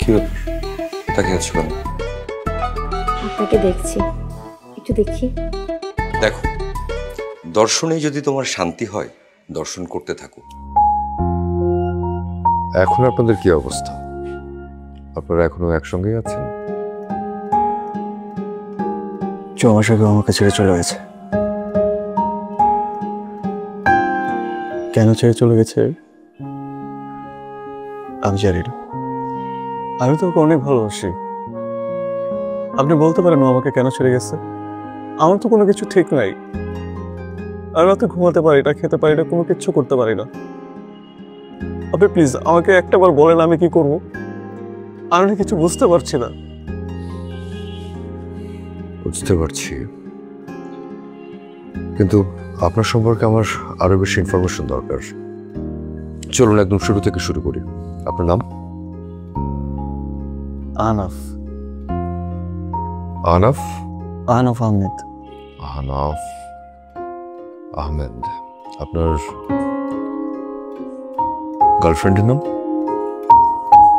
কি ব্যাপার? তাকিয়ে আছো কেন? আপনাকে দেখছি, একটু দেখি। দেখো, দর্শনে যদি তোমার শান্তি হয় দর্শন করতে থাকো। এখন আপনাদের কি অবস্থা? আপনারা এখনো একসঙ্গেই আছেন? চৌমাসাকে আমাকে ছেড়ে চলে গেছে। কেন ছেড়ে চলে গেছে আমি জানি না। আমি তো ওকে অনেক ভালোবাসি। আপনি বলতে পারেন ও আমাকে কেন ছেড়ে গেছে? আমার তো কোনো কিছু ঠিক নাই। আমি রাতে ঘুমাতে পারি না, খেতে পারি না, কোনো কিচ্ছু করতে পারি না। আপনি প্লিজ আমাকে একটাবার বলেন আমি কি করব। আমি কিছু বুঝতে পারছি না। বুঝতে পারছি, কিন্তু আপনার সম্পর্কে আমার আরো বেশি ইনফরমেশন দরকার। চলুন একদম শুরু থেকে শুরু করি। আপনার নাম? আহনাফ। আহনাফ? আহনাফ আহমেদ। আহনাফ আহমেদ। আপনার গার্লফ্রেন্ডের নাম?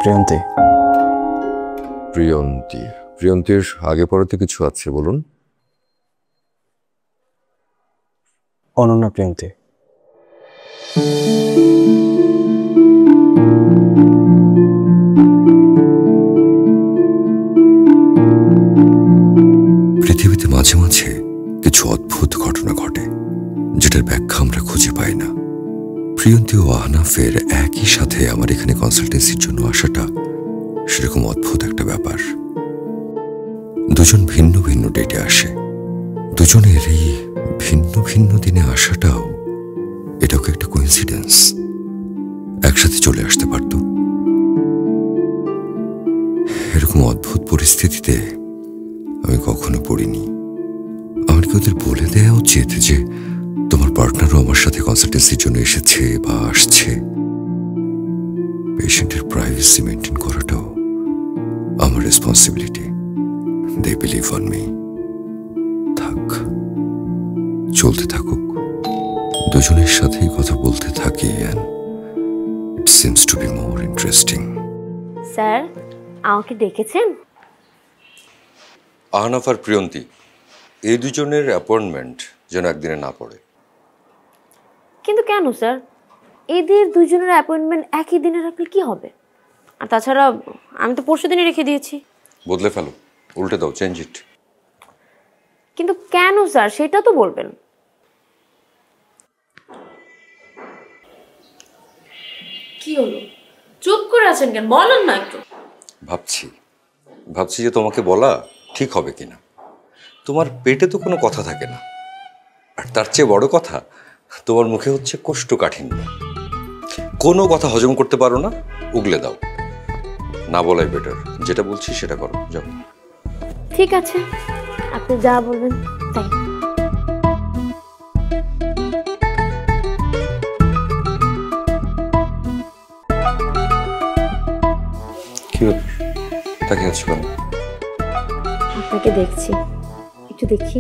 প্রিয়ন্তী। প্রিয়ন্তী। প্রিয়ন্তীর আগে পরেতে কিছু আছে বলুন। অনন্যা প্রিয়ন্তী। পৃথিবীতে মাঝে মাঝে কিছু অদ্ভুত ঘটনা ঘটে যেটার ব্যাখ্যা আমরা খুঁজে পাই না। প্রিয়ন্তী ও আহনাফের একই সাথে আমার এখানে কনসালটেন্সির জন্য আসাটা সেরকম অদ্ভুত একটা ব্যাপার। দুজন ভিন্ন ভিন্ন ডেটে আসে। দুজনের এই ভিন্ন ভিন্ন দিনে আসাটাও এটাও একটা কোইন্সিডেন্স। একসাথে চলে আসতে পারত। এরকম অদ্ভুত পরিস্থিতিতে আমি কখনো পড়িনি। আমার কি ওদের বলে দেওয়া উচিত যে তোমার পার্টনারও আমার সাথে কনসালটেন্সির জন্য এসেছে বা আসছে? পেশেন্টের প্রাইভেসি মেনটেন করাটাও আমার responsibility. They believe on me. থাক, চলতে থাকুক। দুজনের সাথেই কথা বলতে থাকি and it seems to be more interesting. Sir, আমাকে ডেকেছেন? আহনাফ আর প্রিয়ন্তী, এই দুজনের অ্যাপয়েন্টমেন্ট যেন একদিনে না পড়ে। কিন্তু কেন স্যার? এদের দুজনের অ্যাপয়েন্টমেন্ট একই দিনে রাখলে কি হবে? আর তাছাড়া আমি তো পরশু দিনই রেখে দিয়েছি। বদলে ফেলো, উল্টে দাও, চেঞ্জ ইট। কিন্তু কেন স্যার, সেটা তো বলবেন। কি হলো, চুপ করে আছেন কেন? বলেন না একটু। ভাবছি যে তোমাকে বলা ঠিক হবে কিনা। তোমার পেটে তো কোনো কথা থাকে না, আর তার চেয়ে বড় কথা তোমার মুখে হচ্ছে কোষ্ঠকাঠিন্য। কোনো কথা হজম করতে পারো না, উগলে দাও। না বলাই বেটার। যেটা বলছি সেটা করো, যাও। ঠিক আছে, আপনি যা বলবেন তাই। কি ব্যাপার? তাকিয়ে আছো কেন? আপনাকে দেখছি, একটু দেখি।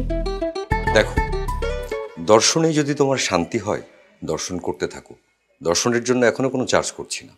দেখো, দর্শনে যদি তোমার শান্তি হয় দর্শন করতে থাকো। দর্শনের জন্য এখনো কোনো চার্জ করছি না।